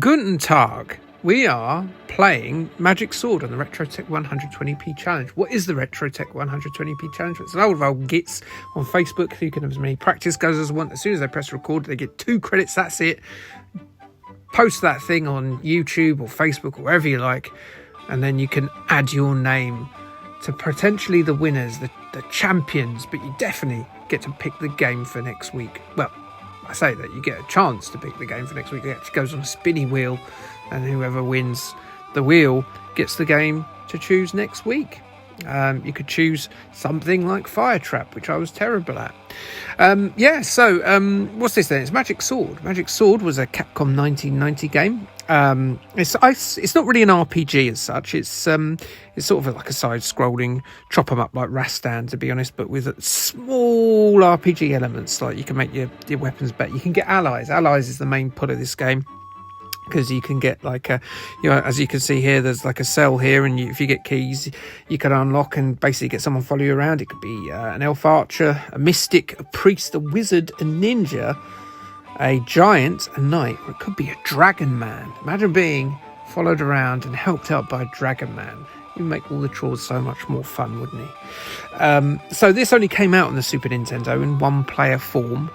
Guten Tag. We are playing Magic Sword on the RetroTech 120p challenge. What is the RetroTech 120p challenge? It's an old gits on Facebook. You can have as many practice goes as want. As soon as they press record, they get 2 credits. That's it. Post that thing on YouTube or Facebook or wherever you like, and then you can add your name to potentially the winners, the champions, but you definitely get to pick the game for next week. Well, I say that you get a chance to pick the game for next week. It actually goes on a spinny wheel, and whoever wins the wheel gets the game to choose next week. You could choose something like Fire Trap, which I was terrible at. What's this then? It's Magic Sword. Magic Sword was a Capcom 1990 game. It's not really an RPG as such. It's sort of like a side-scrolling chop 'em up like Rastan, to be honest, but with small RPG elements. Like you can make your weapons better. You can get allies. Allies is the main pull of this game, because you can get as you can see here, there's like a cell here, and if you get keys, you can unlock and basically get someone follow you around. It could be an elf archer, a mystic, a priest, a wizard, a ninja, a giant, a knight, or it could be a dragon man. Imagine being followed around and helped out by a dragon man. It would make all the chores so much more fun, wouldn't he? So this only came out on the Super Nintendo in one-player form.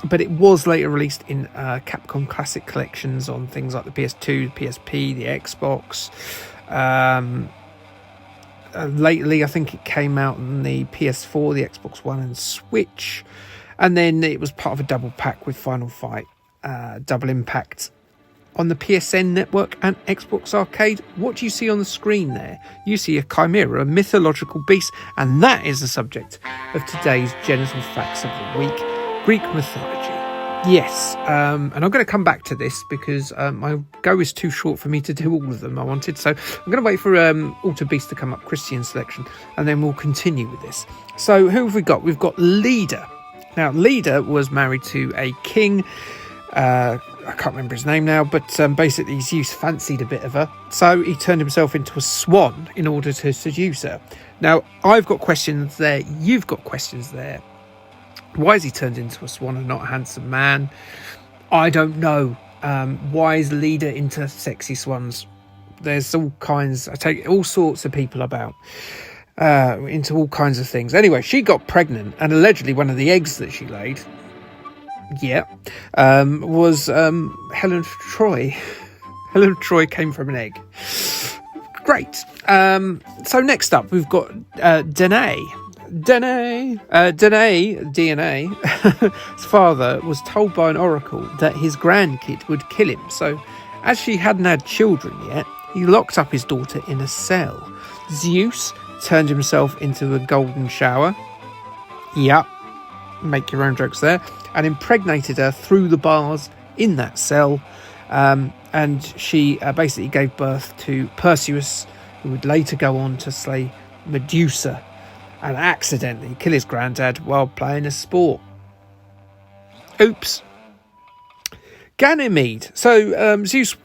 But it was later released in Capcom Classic collections on things like the PS2, the PSP, the Xbox. Lately, I think it came out on the PS4, the Xbox One and Switch. And then it was part of a double pack with Final Fight, Double Impact on the PSN network and Xbox Arcade. What do you see on the screen there? You see a chimera, a mythological beast, and that is the subject of today's Genital Facts of the Week. Greek mythology. Yes, and I'm going to come back to this because my go is too short for me to do all of them I wanted. So I'm going to wait for Alter Beast to come up, Christian selection, and then we'll continue with this. So who have we got? We've got Leda. Now, Leda was married to a king. I can't remember his name now, but basically Zeus fancied a bit of her. So he turned himself into a swan in order to seduce her. Now, I've got questions there. You've got questions there. Why is he turned into a swan and not a handsome man? I don't know. Why is Leda into sexy swans? There's all kinds. I take all sorts of people about into all kinds of things. Anyway, she got pregnant, and allegedly one of the eggs that she laid, was Helen of Troy. Helen of Troy came from an egg. Great. So next up, we've got Danae. Danae's father was told by an oracle that his grandkid would kill him. So, as she hadn't had children yet, he locked up his daughter in a cell. Zeus turned himself into a golden shower. Yep, make your own jokes there. And impregnated her through the bars in that cell. And she basically gave birth to Perseus, who would later go on to slay Medusa and accidentally kill his granddad while playing a sport. Oops. Ganymede. So Zeus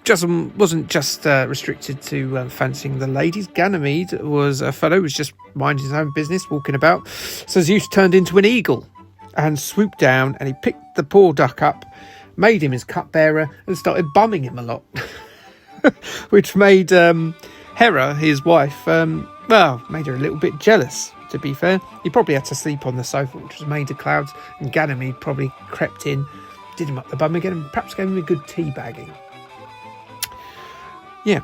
wasn't just restricted to fancying the ladies. Ganymede was a fellow who was just minding his own business, walking about. So Zeus turned into an eagle and swooped down, and he picked the poor duck up, made him his cupbearer, and started bumming him a lot. Which made Hera, his wife, made her a little bit jealous. To be fair, he probably had to sleep on the sofa, which was made of clouds, and Ganymede probably crept in, did him up the bum again, and perhaps gave him a good teabagging. Yeah.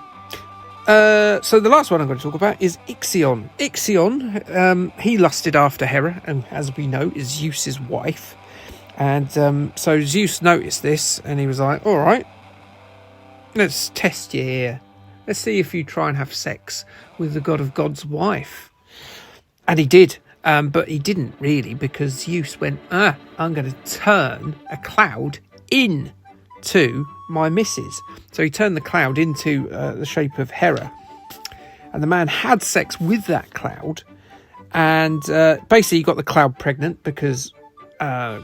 So the last one I'm going to talk about is Ixion. Ixion, he lusted after Hera, and as we know, is Zeus's wife. And so Zeus noticed this, and he was like, all right, let's test you here. Let's see if you try and have sex with the god of gods' wife. And he did, but he didn't really, because Zeus went, I'm going to turn a cloud into my missus. So he turned the cloud into the shape of Hera. And the man had sex with that cloud. And basically he got the cloud pregnant, because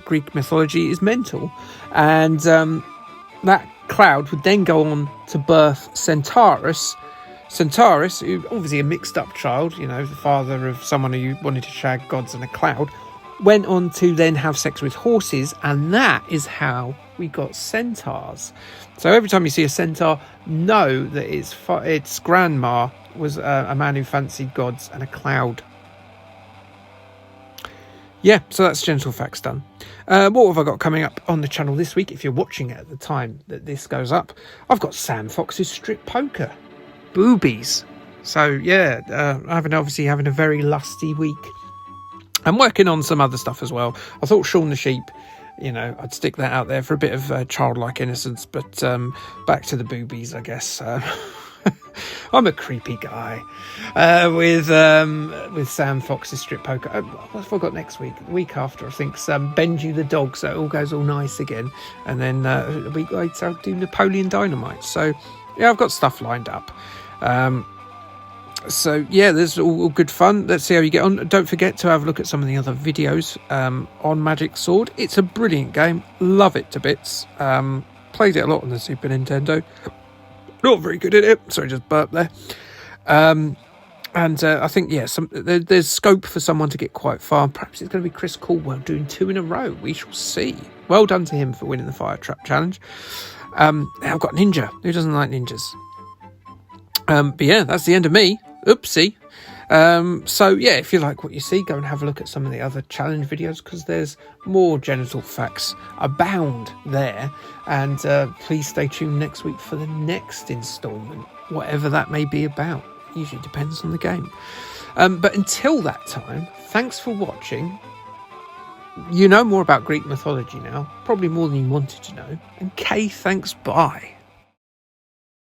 Greek mythology is mental. And that cloud would then go on to birth Centaurus, who obviously a mixed up child, the father of someone who wanted to shag gods in a cloud, went on to then have sex with horses, and that is how we got centaurs. So every time you see a centaur, know that its grandma was a man who fancied gods and a cloud. Yeah, so that's Genital Facts done. What have I got coming up on the channel this week? If you're watching it at the time that this goes up, I've got Sam Fox's Strip Poker. Boobies. So, yeah, obviously having a very lusty week. I'm working on some other stuff as well. I thought Shaun the Sheep, I'd stick that out there for a bit of childlike innocence. But back to the boobies, I guess. I'm a creepy guy with Sam Fox's Strip Poker. What have I got next week? The week after, I think, Benji the dog, so it all goes all nice again. And then a week later, I'll do Napoleon Dynamite. So, yeah, I've got stuff lined up. So, yeah, there's all good fun. Let's see how you get on. Don't forget to have a look at some of the other videos on Magic Sword. It's a brilliant game. Love it to bits. Played it a lot on the Super Nintendo. Not very good at it. Sorry, just burped there. And I think, there's scope for someone to get quite far. Perhaps it's going to be Chris Caldwell doing 2 in a row. We shall see. Well done to him for winning the Fire Trap Challenge. Now I've got Ninja. Who doesn't like ninjas? But yeah, that's the end of me. Oopsie. So yeah, if you like what you see, go and have a look at some of the other challenge videos, because there's more Genital Facts abound there. And please stay tuned next week for the next instalment, whatever that may be about. Usually depends on the game. But until that time, thanks for watching. You know more about Greek mythology now, probably more than you wanted to know. And Kay, thanks, bye.